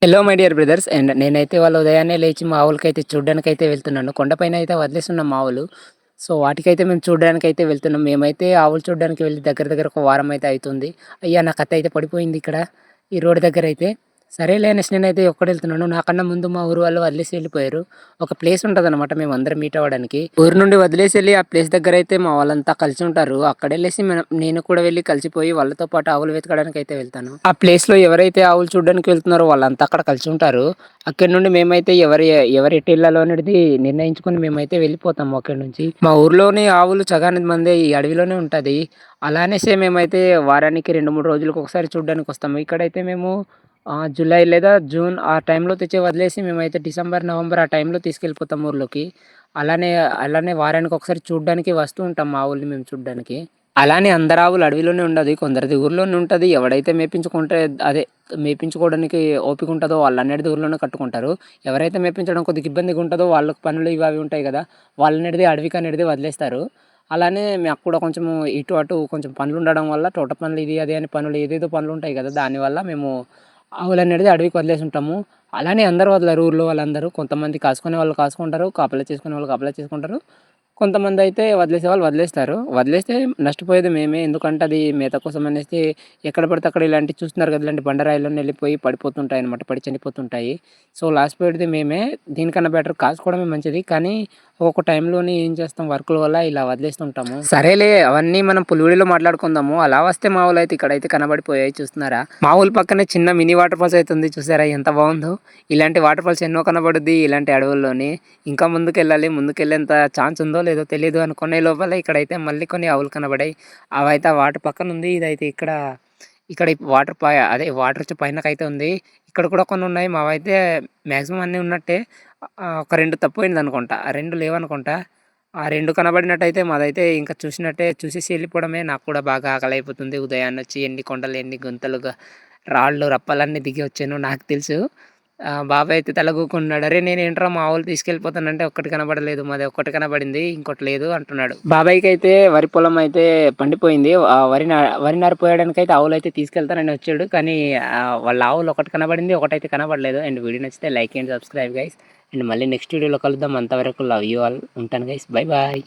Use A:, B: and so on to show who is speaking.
A: Hello my dear brothers and నేనైతే వాళ్ళ ఉదయాన్నే లేచి మా ఆవులకైతే చూడ్డానికైతే వెళ్తున్నాను. కొండపైన అయితే వదిలేస్తున్నాం మా ఆవులు. సో, వాటికైతే మేము చూడ్డానికైతే వెళ్తున్నాం. మేమైతే ఆవులు చూడ్డానికి వెళ్ళి దగ్గర దగ్గర ఒక వారం అయితే అయితుంది. అయ్యా! నా కత్త అయితే పడిపోయింది ఇక్కడ ఈ రోడ్ దగ్గరైతే. సరేలే అనేసి నేనైతే ఒక్కడే వెళ్తున్నాను. నాకన్నా ముందు మా ఊరు వాళ్ళు వదిలేసి వెళ్ళిపోయారు. ఒక ప్లేస్ ఉంటదనమాట మేమందరం మీట్ అవ్వడానికి. ఊరు నుండి వదిలేసి వెళ్ళి ఆ ప్లేస్ దగ్గరైతే మా వాళ్ళంతా కలిసి ఉంటారు. అక్కడెళ్ళేసి నేను కూడా వెళ్ళి కలిసిపోయి వాళ్ళతో పాటు ఆవులు వెతకడానికైతే వెళ్తాను. ఆ ప్లేస్‌లో ఎవరైతే ఆవులు చూడ్డానికి వెళ్తున్నారో వాళ్ళంతా అక్కడ కలిసి ఉంటారు. అక్కడి నుండి మేమైతే ఎవరు ఎటెళ్ళాలో అనేది నిర్ణయించుకొని మేమైతే వెళ్ళిపోతాము అక్కడి నుంచి. మా ఊర్లోని ఆవులు సగానికి మందే ఈ అడవిలోనే ఉంటది. అలా అనేసే మేమైతే వారానికి 2, 3 రోజులకు ఒకసారి చూడ్డానికొస్తాము. ఇక్కడైతే మేము జూలై లేదా జూన్ ఆ టైంలో తెచ్చి వదిలేసి మేమైతే డిసెంబర్, నవంబర్ ఆ టైంలో తీసుకెళ్ళిపోతాం ఊర్లోకి. అలానే అలానే వారానికి ఒకసారి చూడ్డానికి వస్తూ ఉంటాం మా ఆవుల్ని మేము చూడ్డానికి. అలానే అందరి ఆవులు అడవిలోనే ఉండదు. కొందరిది ఊర్లోనే ఉంటది. ఎవడైతే మేపించుకుంటే అదే మేపించుకోవడానికి ఓపిక ఉంటదో వాళ్ళనేటిది ఊర్లోనే కట్టుకుంటారు. ఎవరైతే మేపించడం కొద్దిగా ఇబ్బందిగా ఉంటదో వాళ్ళకి పనులు ఇవి అవి ఉంటాయి గదా! వాళ్ళనేటిది అడవికనేటిది వదిలేస్తారు. అలానే మాకు కూడా కొంచెము ఇటు అటు కొంచెం పనులుండడం వల్ల తోట పనులు ఇది అది అని పనులు ఏదేదో పనులుంటాయి గదా! దానివల్ల మేము ఆవులనేటిది అడవికి వదిలేసుంటాము. అలానే అందరూ వదలరు ఊర్లో వాళ్ళందరూ. కొంతమంది కాసుకునే వాళ్ళు కాసుకుంటారు. కాపలా చేసుకునే వాళ్ళు కాపలా చేసుకుంటారు. కొంతమందయితే వదిలేసేవాళ్ళు వదిలేస్తారు. వదిలేస్తే నష్టపోయేది మేమే. ఎందుకంటే అది మేత కోసం అనేసి ఎక్కడ పడితే అక్కడ ఇలాంటివి చూస్తున్నారు కదా! ఇలాంటి బండరాయిలోనే వెళ్ళిపోయి పడిపోతుంటాయన్నమాట. పడి చనిపోతుంటాయి. సో, లాస్ పోయేది మేమే. దీనికన్నా బెటర్ కాసుకోవడమే మంచిది. కానీ ఒక్కొక్క టైంలోని ఏం చేస్తాం వర్కుల వల్ల ఇలా వదిలేస్తుంటాము. సరేలే అవన్నీ మనం పులివిడిలో మాట్లాడుకుందాము. అలా వస్తే మా ఊళ్ళైతే ఇక్కడైతే కనబడిపోయాయి చూస్తున్నారా? మా ఊరి పక్కనే చిన్న మినీ వాటర్ ఫాల్స్ అయితే ఉంది చూసారా ఎంత బాగుందో. ఇలాంటి వాటర్ ఫాల్స్ ఎన్నో కనబడుద్ది ఇలాంటి అడవుల్లోని. ఇంకా ముందుకెళ్ళాలి. ముందుకెళ్ళేంత ఛాన్స్ ఉందో లేదో తెలీదు అనుకునే లోపల ఇక్కడైతే మళ్ళీ కొన్ని ఆవులు కనబడాయి. అవైతే ఆ వాటర్ పక్కనుంది. ఇదైతే ఇక్కడ వాటర్ వచ్చి పైనకైతే ఉంది. ఇక్కడ కూడా కొన్ని ఉన్నాయి. మావైతే మాక్సిమం అన్నీ ఉన్నట్టే. ఒక 2 తప్పిపోయిందనుకుంటా. ఆ 2 లేవనుకుంటా. ఆ 2 కనబడినట్టయితే మాదైతే ఇంకా చూసినట్టే చూసేసి వెళ్ళిపోవడమే. నాకు కూడా బాగా ఆకలైపోతుంది. ఉదయాన్నొచ్చి ఎన్ని కొండలు, ఎన్ని గుంతలుగా రాళ్ళు, రప్పలన్నీ దిగి వచ్చానో నాకు తెలుసు. బాబాయ్ అయితే తలగూకున్నాడు. "అరే! నేనేంట్రా మా ఆవులు తీసుకెళ్ళిపోతానంటే ఒక్కటి కనపడలేదు. మాది ఒక్కటి కనపడింది. ఇంకోటి లేదు" అంటున్నాడు. బాబాయ్‌కైతే వరి పొలం అయితే పండిపోయింది. వరి నారు పోయడానికైతే ఆవులైతే తీసుకెళ్తానని వచ్చాడు. కానీ వాళ్ళ ఆవులు ఒకటి కనపడింది. ఒకటైతే కనపడలేదు. అండ్ వీడియో నచ్చితే like and subscribe guys. And మళ్ళీ నెక్స్ట్ వీడియోలో కలుద్దాం. అంతవరకు లవ్ యూ ఆల్. ఉంటాను గైస్. Bye bye.